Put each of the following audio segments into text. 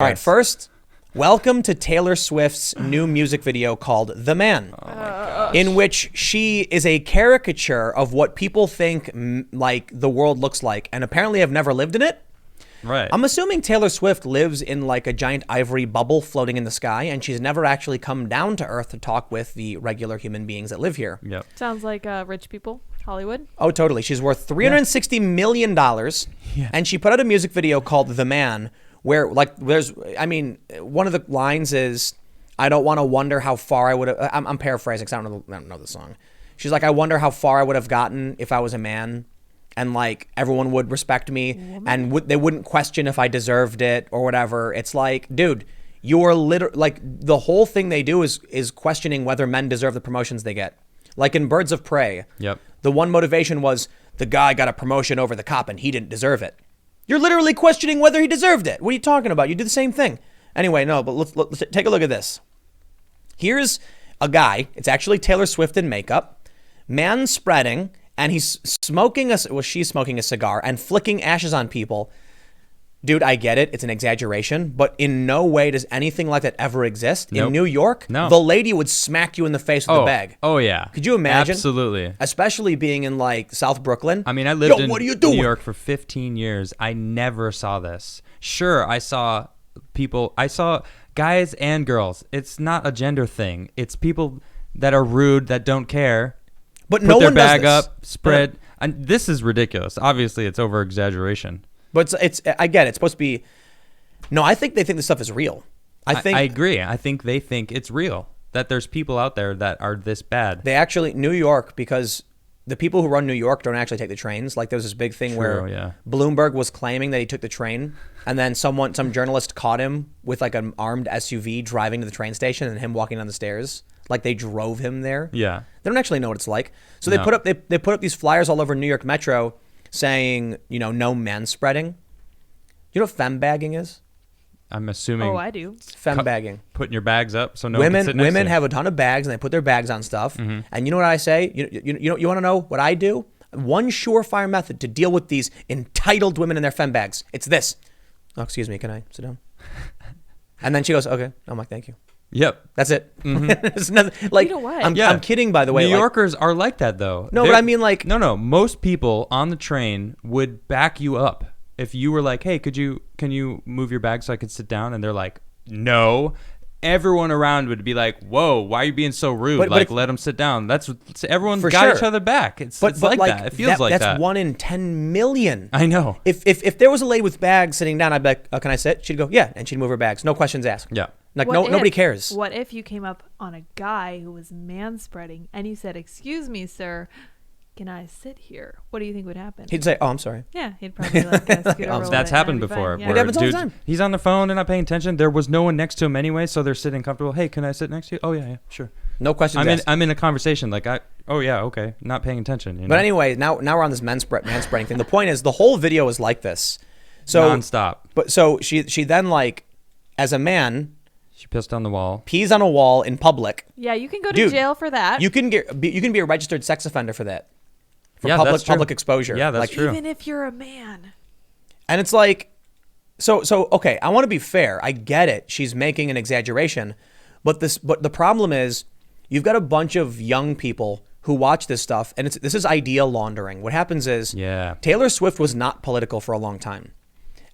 All right, first, welcome to Taylor Swift's new music video called The Man, in which she is a caricature of what people think like the world looks like, and apparently have never lived in it. Right. I'm assuming Taylor Swift lives in like a giant ivory bubble floating in the sky, and she's never actually come down to Earth to talk with the regular human beings that live here. Yep. Sounds like rich people, Hollywood. Oh, totally. She's worth $360 million, and she put out a music video called The Man, where like one of the lines is, I don't want to wonder how far I would have, I'm paraphrasing because I don't know the song. She's like, I wonder how far I would have gotten if I was a man, and like everyone would respect me and they wouldn't question if I deserved it or whatever. It's like, dude, you're literally like, the whole thing they do is questioning whether men deserve the promotions they get. Like in Birds of Prey, Yep. The one motivation was the guy got a promotion over the cop and he didn't deserve it. You're literally questioning whether he deserved it. What are you talking about? You do the same thing. Anyway, no, but let's take a look at this. Here's a guy. It's actually Taylor Swift in makeup. Man spreading, and she's smoking a cigar and flicking ashes on people. Dude, I get it. It's an exaggeration, but in no way does anything like that ever exist. Nope. In New York, No. the lady would smack you in the face with a bag. Oh, yeah. Could you imagine? Absolutely. Especially being in like South Brooklyn. I mean, I lived what are you in doing? New York for 15 years. I never saw this. Sure, I saw guys and girls. It's not a gender thing. It's people that are rude, that don't care. But put no their one does bag this. up, spread. And this is ridiculous. Obviously, it's over exaggeration. But it's I get it. It's supposed to be. No, I think they think this stuff is real. I agree. I think they think it's real, that there's people out there that are this bad. They actually, New York, because the people who run New York don't actually take the trains. Like there's this big thing where Bloomberg was claiming that he took the train, and then some journalist caught him with like an armed SUV driving to the train station and him walking down the stairs. Like they drove him there. Yeah. They don't actually know what it's like. So they put up these flyers all over New York Metro saying, no manspreading. You know what fembagging is? I'm assuming. Oh, I do. Fembagging. Putting your bags up so no one can sit next to Women you. have a ton of bags and they put their bags on stuff. Mm-hmm. And you know what I say? You want to know what I do? One surefire method to deal with these entitled women in their fem bags. It's this. Oh, excuse me. Can I sit down? And then she goes, okay. I'm like, thank you. Yep. That's it. Mm-hmm. It's nothing, like, You know what? I'm kidding, by the way. New Yorkers are like that, though. No, but I mean, like... No. Most people on the train would back you up. If you were like, hey, can you move your bag so I could sit down? And they're like, no. Everyone around would be like, whoa, why are you being so rude? But let them sit down. Everyone's For got sure. each other back. It's like that. It feels like that. That's 1 in 10 million. I know. If there was a lady with bags sitting down, I'd be like, can I sit? She'd go, yeah. And she'd move her bags. No questions asked. Yeah. Like, nobody cares. What if you came up on a guy who was manspreading and you said, excuse me, sir, can I sit here? What do you think would happen? He'd say, oh, I'm sorry. Yeah, he'd probably scoot over with it That's and happened it'd be before. fine. Yeah. Where It happens all the dude, time. he's on the phone and not paying attention. There was no one next to him anyway, so they're sitting comfortable. Hey, can I sit next to you? Oh, yeah, sure. No questions asked. I'm in a conversation. Like, okay. Not paying attention. You know? But anyway, now we're on this manspreading thing. The point is, the whole video is like this. So nonstop. But so she then, like, as a man, She pissed on the wall. pees on a wall in public. Yeah, you can go to Dude, jail for that. You can be a registered sex offender for that. For that's true. public exposure. Yeah, that's like, true. Even if you're a man. And it's like, so okay, I want to be fair. I get it. She's making an exaggeration, but the problem is, you've got a bunch of young people who watch this stuff, and this is idea laundering. What happens is, Taylor Swift was not political for a long time,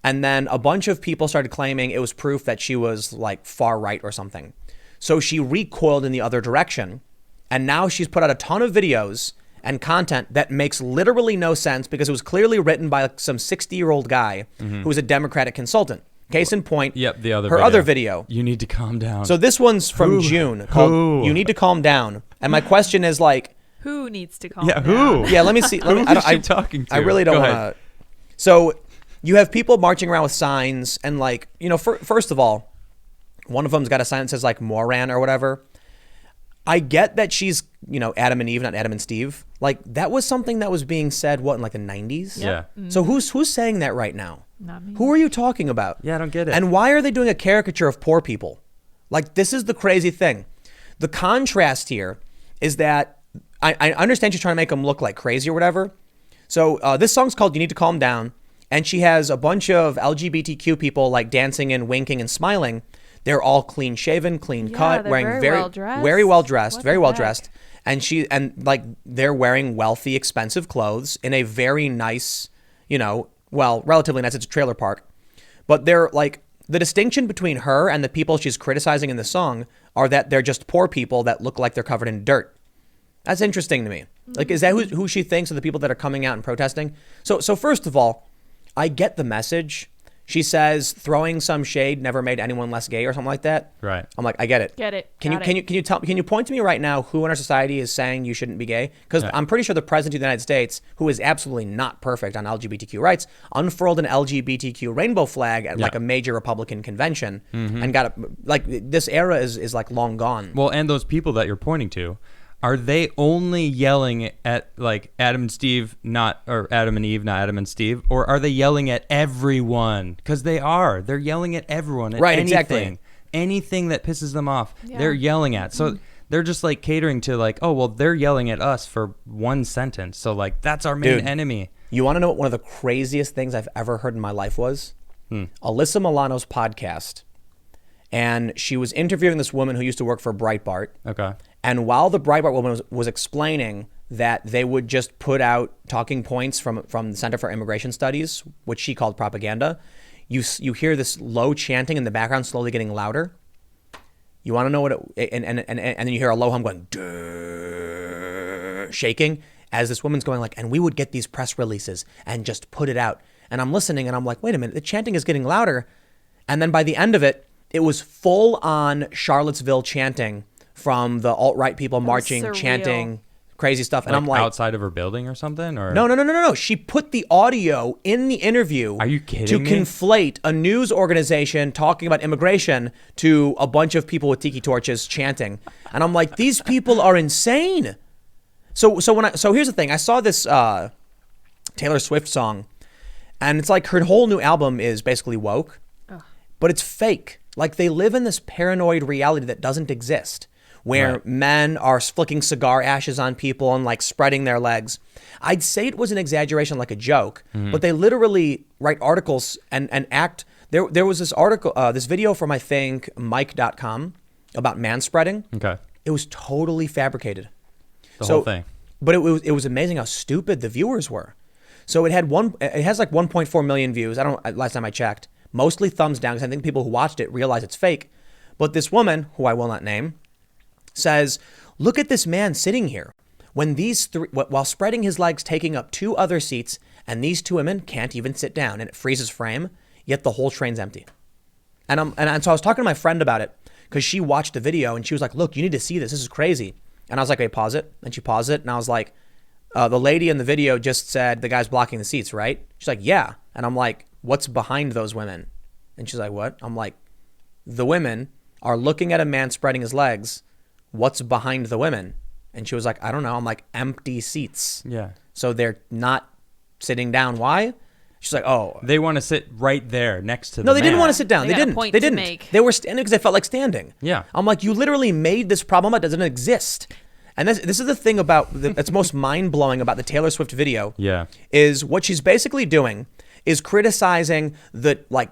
and then a bunch of people started claiming it was proof that she was like far right or something. So she recoiled in the other direction, and now she's put out a ton of videos and content that makes literally no sense because it was clearly written by some 60-year-old guy who was a Democratic consultant. Case in point, other video. You need to calm down. So this one's from June called "You Need to Calm Down," and my question is like, who needs to calm down? who? Yeah, let me see. Who is she talking to? I really don't Go want ahead. to. So you have people marching around with signs, and like, first of all, one of them's got a sign that says like Moran or whatever. I get that she's, Adam and Eve, not Adam and Steve. Like, that was something that was being said, in like the 90s? Yeah. Mm-hmm. So who's saying that right now? Not me. Who are you talking about? Yeah, I don't get it. And why are they doing a caricature of poor people? Like, this is the crazy thing. The contrast here is that I understand she's trying to make them look like crazy or whatever. So this song's called "You Need to Calm Down," and she has a bunch of LGBTQ people like dancing and winking and smiling. They're all clean shaven, clean cut, they're wearing very well-dressed. very well dressed, What very the well heck? dressed. And like they're wearing wealthy, expensive clothes in a very nice, relatively nice. It's a trailer park, but they're like the distinction between her and the people she's criticizing in the song are that they're just poor people that look like they're covered in dirt. That's interesting to me. Like, is that who she thinks are the people that are coming out and protesting? So first of all, I get the message. She says throwing some shade never made anyone less gay or something like that. Right. I'm like, I get it. Get it. Can you point to me right now who in our society is saying you shouldn't be gay? Because I'm pretty sure the president of the United States, who is absolutely not perfect on LGBTQ rights, unfurled an LGBTQ rainbow flag at like a major Republican convention and got this era is like long gone. Well, and those people that you're pointing to, are they only yelling at like Adam and Steve, or Adam and Eve, not Adam and Steve, or are they yelling at everyone? Because they are. They're yelling at everyone. At Right, anything. exactly. Anything that pisses them off, Yeah. they're yelling at. So they're just like catering to like, oh, well, they're yelling at us for one sentence. So like that's our main enemy. You want to know what one of the craziest things I've ever heard in my life was? Alyssa Milano's podcast. And she was interviewing this woman who used to work for Breitbart. Okay. And while the Breitbart woman was explaining that they would just put out talking points from the Center for Immigration Studies, which she called propaganda, you hear this low chanting in the background slowly getting louder. You want to know what and then you hear a low hum going, shaking as this woman's going like, and we would get these press releases and just put it out. And I'm listening and I'm like, wait a minute, the chanting is getting louder. And then by the end of it, it was full on Charlottesville chanting from the alt-right people marching, surreal. chanting, crazy stuff. And I'm like, outside of her building or something? Or no. She put the audio in the interview. Are you kidding to me? conflate a news organization talking about immigration to a bunch of people with tiki torches chanting. And I'm like, these people are insane. So here's the thing. I saw this Taylor Swift song, and it's like her whole new album is basically woke, but it's fake. Like they live in this paranoid reality that doesn't exist, where men are flicking cigar ashes on people and like spreading their legs. I'd say it was an exaggeration, like a joke, but they literally write articles and act. There was this article, this video from I think Mike.com about manspreading. Okay. It was totally fabricated. The whole thing. But it was amazing how stupid the viewers were. So it has like 1.4 million views. Last time I checked, mostly thumbs down because I think people who watched it realize it's fake. But this woman, who I will not name, says, look at this man sitting here when these three, while spreading his legs, taking up two other seats, and these two women can't even sit down, and it freezes frame, yet the whole train's empty. And so I was talking to my friend about it because she watched the video and she was like, look, you need to see this. This is crazy. And I was like, hey, pause it. And she paused it. And I was like, the lady in the video just said the guy's blocking the seats, right? She's like, yeah. And I'm like, what's behind those women? And she's like, what? I'm like, the women are looking at a man spreading his legs. What's behind the women? And she was like, I don't know. I'm like, empty seats. Yeah. So they're not sitting down. Why? She's like, oh. They want to sit right there next to the No, they man. didn't want to sit down. They got a didn't. point They to didn't. make. They were standing because they felt like standing. Yeah. I'm like, you literally made this problem that doesn't exist. And this is the thing that's most mind-blowing about the Taylor Swift video. Yeah. Is what she's basically doing is criticizing the like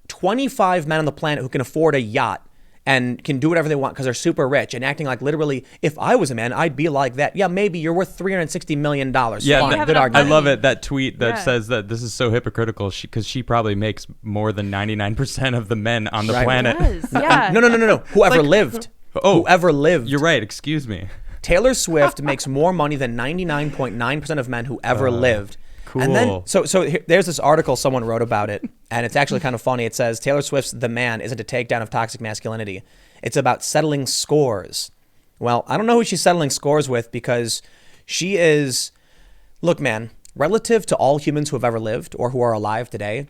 25 men on the planet who can afford a yacht and can do whatever they want because they're super rich and acting like literally, if I was a man, I'd be like that. Yeah, maybe you're worth $360 million. Yeah, Fine, have good enough argument. I love it. That tweet that Yeah. says that this is so hypocritical because she probably makes more than 99% of the men on the Right. planet. Yes, yeah. No. Whoever Like- lived. Oh, Whoever lived. You're right. Excuse me. Taylor Swift makes more money than 99.9% of men who ever lived. Cool. And then, so there's this article someone wrote about it, and it's actually kind of funny. It says Taylor Swift's "The Man" isn't a takedown of toxic masculinity. It's about settling scores. Well, I don't know who she's settling scores with because she is, look, man, relative to all humans who have ever lived or who are alive today,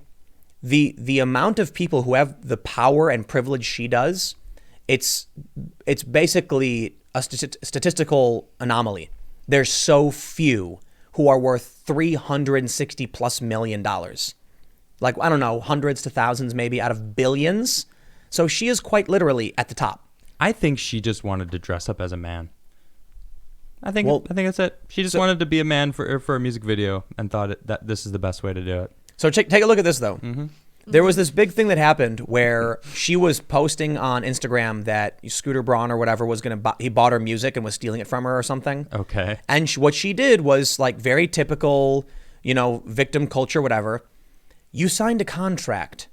the amount of people who have the power and privilege she does, it's basically a statistical anomaly. There's so few who are worth $360+ million. Like, I don't know, hundreds to thousands maybe out of billions. So she is quite literally at the top. I think she just wanted to dress up as a man. I think Well, that's it. She just wanted to be a man for a music video and thought that this is the best way to do it. So take a look at this, though. There was this big thing that happened where she was posting on Instagram that Scooter Braun or whatever was going to he bought her music and was stealing it from her or something. Okay. And what she did was like very typical, victim culture, whatever. You signed a contract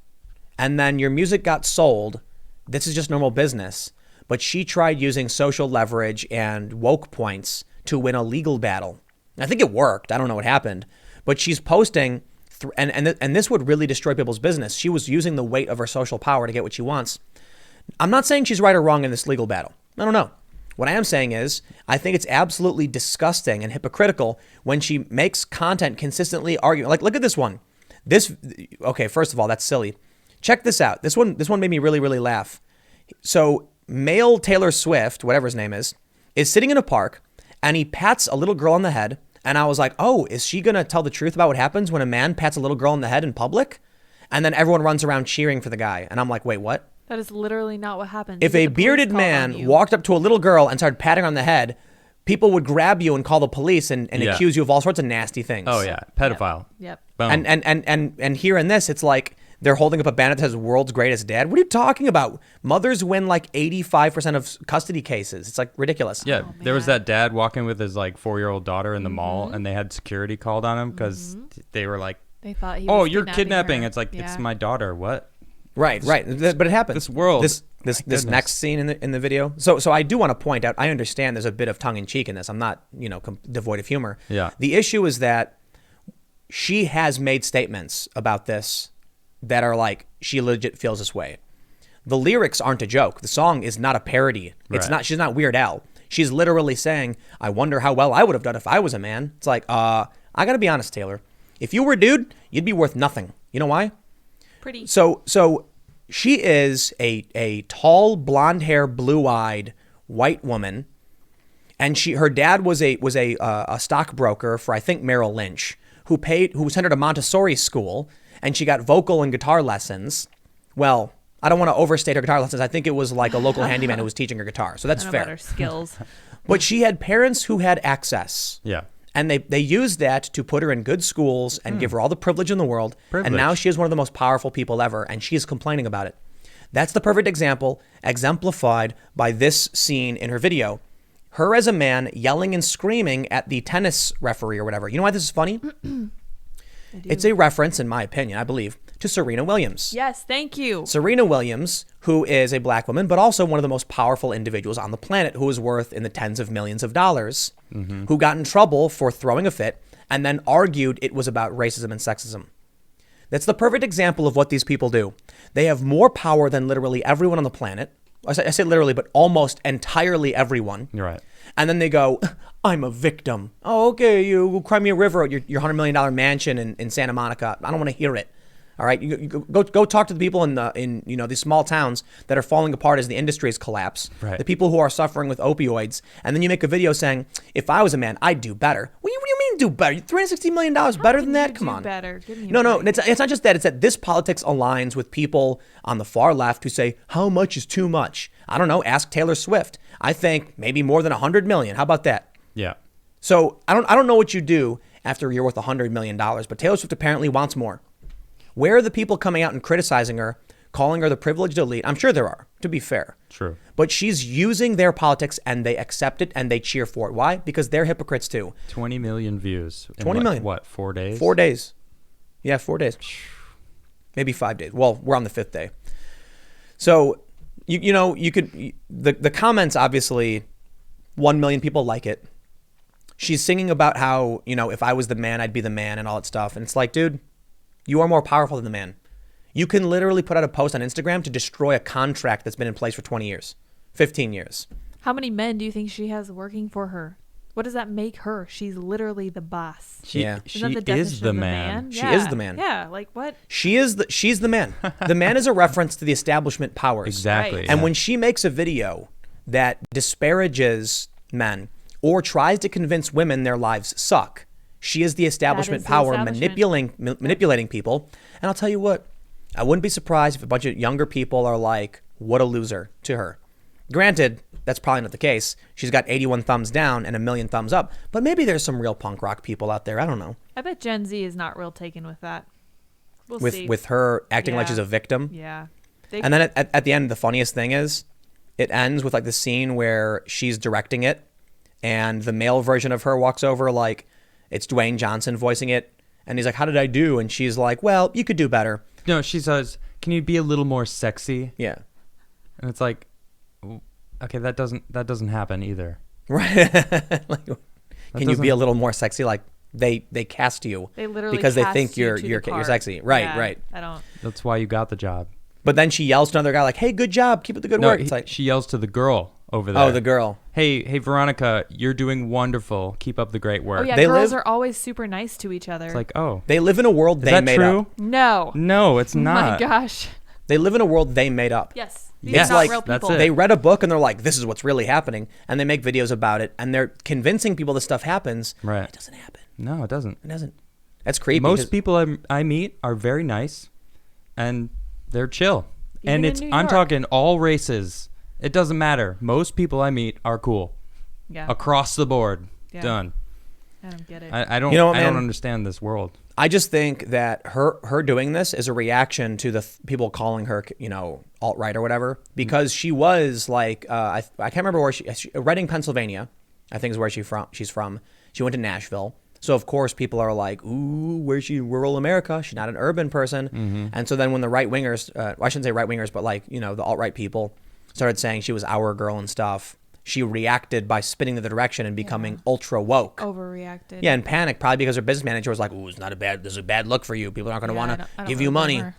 and then your music got sold. This is just normal business. But she tried using social leverage and woke points to win a legal battle. I think it worked. I don't know what happened. But she's posting, and this would really destroy people's business. She was using the weight of her social power to get what she wants. I'm not saying she's right or wrong in this legal battle. I don't know. What I am saying is, I think it's absolutely disgusting and hypocritical when she makes content consistently arguing. Like, look at this one. Okay, first of all, that's silly. Check this out. This one made me really, really laugh. So, male Taylor Swift, whatever his name is sitting in a park, and he pats a little girl on the head. And I was like, oh, is she going to tell the truth about what happens when a man pats a little girl on the head in public? And then everyone runs around cheering for the guy. And I'm like, wait, what? That is literally not what happens. If a bearded man walked up to a little girl and started patting her on the head, people would grab you and call the police and accuse you of all sorts of nasty things. Oh, yeah. Pedophile. Yep. Boom. And here in this, it's like they're holding up a banner that says world's greatest dad. What are you talking about? Mothers win like 85% of custody cases. It's like ridiculous. Yeah, Oh, there was man. that dad walking with his like 4-year-old daughter in the mall, and they had security called on him because they were like, They thought he "Oh, was you're kidnapping." her. It's like Yeah. it's my daughter. What? Right. But it happens. This world. This goodness. next scene in the video. So I do want to point out. I understand there's a bit of tongue in cheek in this. I'm not devoid of humor. Yeah. The issue is that she has made statements about this that are like she legit feels this way. The lyrics aren't a joke. The song is not a parody. It's Right. not. She's not Weird Al. She's literally saying, "I wonder how well I would have done if I was a man." It's like, I gotta be honest, Taylor. If you were a dude, you'd be worth nothing. You know why? Pretty. So she is a tall, blonde hair, blue-eyed white woman, and her dad was a stockbroker for I think Merrill Lynch, who sent her to Montessori school, and she got vocal and guitar lessons. Well, I don't want to overstate her guitar lessons. I think it was like a local handyman who was teaching her guitar, so that's I don't know fair. about her skills. But she had parents who had access. Yeah. And they used that to put her in good schools and give her all the privilege in the world. And now she is one of the most powerful people ever, and she is complaining about it. That's the perfect example, exemplified by this scene in her video. Her as a man yelling and screaming at the tennis referee or whatever. You know why this is funny? It's a reference, in my opinion, I believe, to Serena Williams. Yes, thank you. Serena Williams, who is a black woman, but also one of the most powerful individuals on the planet, who is worth in the tens of millions of dollars, who got in trouble for throwing a fit and then argued it was about racism and sexism. That's the perfect example of what these people do. They have more power than literally everyone on the planet. I say literally, but almost entirely everyone. You're right. And then they go, I'm a victim. Oh, okay, you cry me a river at your $100 million mansion in Santa Monica. I don't want to hear it. All right, you go talk to the people in these small towns that are falling apart as the industries collapse. Right. The people who are suffering with opioids, and then you make a video saying, "If I was a man, I'd do better." What do you mean do better? $360 million better than that? Come on. Better. Give me a No. break. It's not just that. It's that this politics aligns with people on the far left who say, "How much is too much?" I don't know. Ask Taylor Swift. I think maybe more than $100 million. How about that? Yeah. So I don't know what you do after you're worth $100 million, but Taylor Swift apparently wants more. Where are the people coming out and criticizing her, calling her the privileged elite? I'm sure there are, to be fair. True. But she's using their politics and they accept it and they cheer for it. Why? Because they're hypocrites too. 20 million views. In 20 million. What, 4 days? 4 days. Yeah, 4 days. Maybe 5 days. Well, we're on the 5th day. So, the comments, obviously, 1 million people like it. She's singing about how, if I was the man, I'd be the man and all that stuff. And it's like, dude, you are more powerful than the man. You can literally put out a post on Instagram to destroy a contract that's been in place for 20 years, 15 years. How many men do you think she has working for her? What does that make her? She's literally the boss. She Isn't that is the the definition of man. She is the man. Yeah, like what? She's the man. The man is a reference to the establishment powers. Exactly. Right. And yeah. when she makes a video that disparages men or tries to convince women their lives suck, she is the establishment That is the power establishment. manipulating people. And I'll tell you what, I wouldn't be surprised if a bunch of younger people are like, what a loser to her. Granted, that's probably not the case. She's got 81 thumbs down and 1 million thumbs up. But maybe there's some real punk rock people out there. I don't know. I bet Gen Z is not real taken with that. We'll with see. with her acting like Yeah. she's a victim. Yeah. And then at the end, the funniest thing is, it ends with like the scene where she's directing it, and the male version of her walks over, like it's Dwayne Johnson voicing it, and he's like, "How did I do?" And she's like, "Well, you could do better." No, she says, "Can you be a little more sexy?" Yeah, And it's like, okay, that doesn't happen either. right. Like, can you be a doesn't- little more sexy? Like they cast you They literally because they cast think you you're to the you're part. sexy. Right, Yeah, right. I don't. That's why you got the job. But then she yells to another guy like, "Hey, good job, keep up the good No, work." It's like, she yells to the girl over there. oh, the girl. Hey, Veronica, you're doing wonderful. Keep up the great work. Oh yeah, They girls live- are always super nice to each other. It's like, oh, They live in a world is they that made true? up. no. No, it's Oh my not. gosh. They live in a world they made up. Yes. Yeah. These It's are not like- real that's people. it. They read a book and they're like, "This is what's really happening," and they make videos about it, and they're convincing people this stuff happens. Right. It doesn't happen. No, it doesn't. It doesn't. That's creepy. Most 'cause- people I meet are very nice, and they're chill. Even and in it's New I'm York. talking all races. It doesn't matter. Most people I meet are cool Yeah. across the board. Yeah. Done. I don't get it. I don't. You know what, I don't man? understand this world. I just think that her doing this is a reaction to the people calling her, alt right or whatever, because she was like, I can't remember where she Reading, Pennsylvania, I think is where she's from. She went to Nashville. So of course people are like, "Ooh, where's she? Rural America. She's not an urban person." And so then when the right wingers, I shouldn't say right wingers, but like the alt right people started saying she was our girl and stuff, she reacted by spinning the direction and becoming ultra woke. Overreacted. Yeah, and panic probably because her business manager was like, "Ooh, this is a bad look for you. People aren't going to Yeah, I want don't- I to don't give really you blame money." her.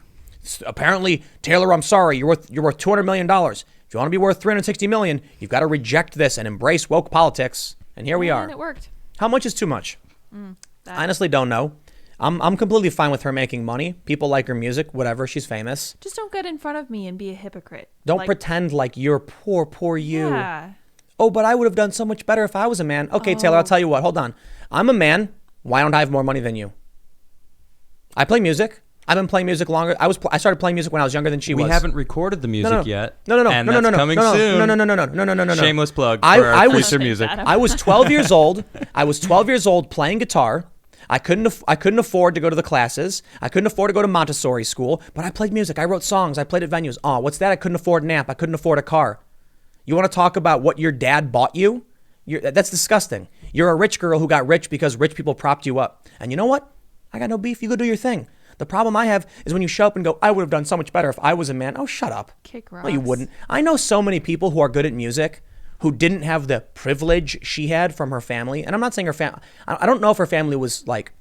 Apparently, Taylor, I'm sorry, you're worth $200 million. If you want to be worth $360 million, you've got to reject this and embrace woke politics. And here we are. And it worked. How much is too much? That- Honestly, don't know. I'm completely fine with her making money. People like her music, whatever. She's famous. Just don't get in front of me and be a hypocrite. Don't Like, pretend like you're poor you. Yeah. Oh, but I would have done so much better if I was a man. Okay, Taylor, I'll Oh. tell you what. Hold on. I'm a man. Why don't I have more money than you? I play music. I've been playing music longer. I started playing music when I was younger than she We was. haven't recorded the music yet. No. And no, that's coming no, soon. No. Shameless plug for I our was- future music. That. I was 12 years old. I was 12 years old playing guitar. I couldn't afford to go to the classes. I couldn't afford to go to Montessori school, but I played music. I wrote songs. I played at venues. Oh, what's that? I couldn't afford an amp. I couldn't afford a car. You want to talk about what your dad bought you? That's disgusting. You're a rich girl who got rich because rich people propped you up. And you know what? I got no beef. You go do your thing. The problem I have is when you show up and go, "I would have done so much better if I was a man." Oh, shut up. Kick No, you rocks. wouldn't. I know so many people who are good at music who didn't have the privilege she had from her family. And I'm not saying her family, I don't know if her family was like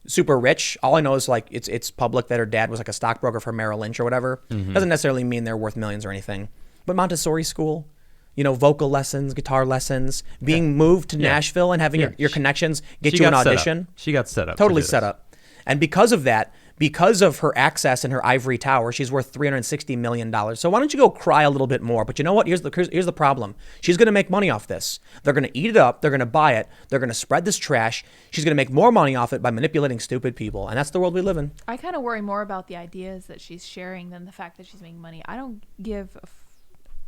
super rich. All I know is like it's public that her dad was like a stockbroker for Merrill Lynch or whatever. Doesn't necessarily mean they're worth millions or anything. But Montessori school, vocal lessons, guitar lessons, being moved to Nashville and having your connections get She you an got set up. audition. She got set up. Totally to do set this. up. And because of that, because of her access in her ivory tower, she's worth $360 million. So why don't you go cry a little bit more? But you know what? Here's the problem. She's going to make money off this. They're going to eat it up. They're going to buy it. They're going to spread this trash. She's going to make more money off it by manipulating stupid people. And that's the world we live in. I kind of worry more about the ideas that she's sharing than the fact that she's making money. I don't give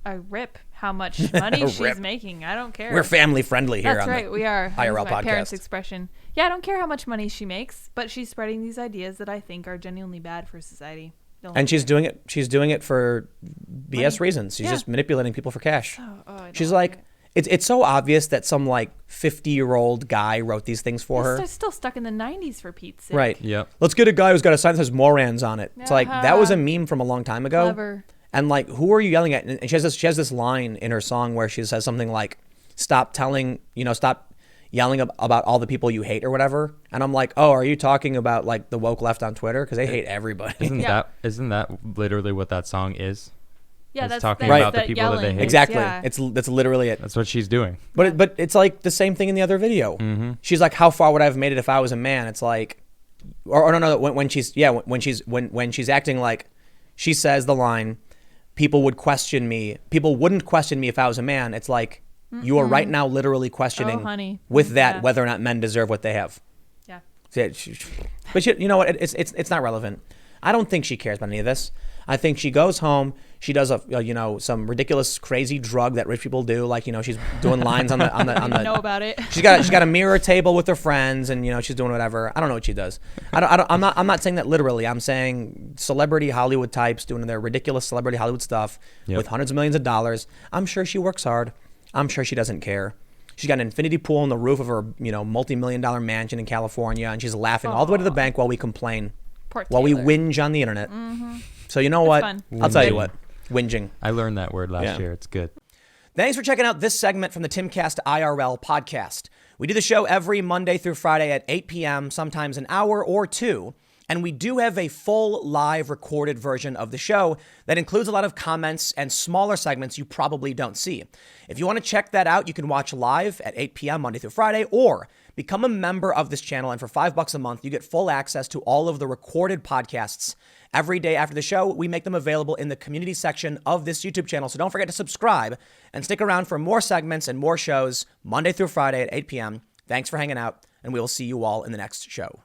a rip how much money A she's rip. making. I don't care. We're family friendly here. That's on right. the We are. IRL That's my parents' podcast. expression. Yeah, I don't care how much money she makes, but she's spreading these ideas that I think are genuinely bad for society. Don't And she's like doing it. She's doing it for BS Money. reasons. She's Yeah. just manipulating people for cash. it. I don't She's like like, it. it's so obvious that some like 50-year-old guy wrote these things for her. It's still stuck in the 90s for Pete's sake. Right. Yep. Let's get a guy who's got a sign that says Morans on it. It's like that was a meme from a long time ago. Clever. And like, who are you yelling at? And she has this line in her song where she says something like, stop yelling about all the people you hate or whatever. And I'm like, oh, are you talking about like the woke left on Twitter? Because they hate everybody. Yeah. Isn't that literally what that song is? Yeah, It's that's talking about the people that they yelling hate. is, Exactly. yeah. That's literally it. That's what she's doing. But it's like the same thing in the other video. Mm-hmm. She's like, how far would I have made it if I was a man? It's like, or no, when she's acting like, she says the line, people wouldn't question me if I was a man. It's like, you are right now literally questioning Oh, honey. with that Yeah. whether or not men deserve what they have. Yeah. But you know what? It's not relevant. I don't think she cares about any of this. I think she goes home, she does some ridiculous, crazy drug that rich people do, like she's doing lines on the I didn't know about it. She's got a mirror table with her friends, and she's doing whatever. I don't know what she does. I'm not saying that literally. I'm saying celebrity Hollywood types doing their ridiculous celebrity Hollywood stuff with hundreds of millions of dollars. I'm sure she works hard. I'm sure she doesn't care. She's got an infinity pool on the roof of her multi-million-dollar mansion in California, and she's laughing all the way to the bank while we complain, while we whinge on the internet. Mm-hmm. So you know what? Fun. I'll tell you what. Whinging. I learned that word last year. It's good. Thanks for checking out this segment from the Timcast IRL podcast. We do the show every Monday through Friday at 8 p.m., sometimes an hour or two. And we do have a full live recorded version of the show that includes a lot of comments and smaller segments you probably don't see. If you want to check that out, you can watch live at 8 p.m. Monday through Friday, or become a member of this channel. And for $5 a month, you get full access to all of the recorded podcasts. Every day after the show, we make them available in the community section of this YouTube channel. So don't forget to subscribe and stick around for more segments and more shows Monday through Friday at 8 p.m. Thanks for hanging out, and we will see you all in the next show.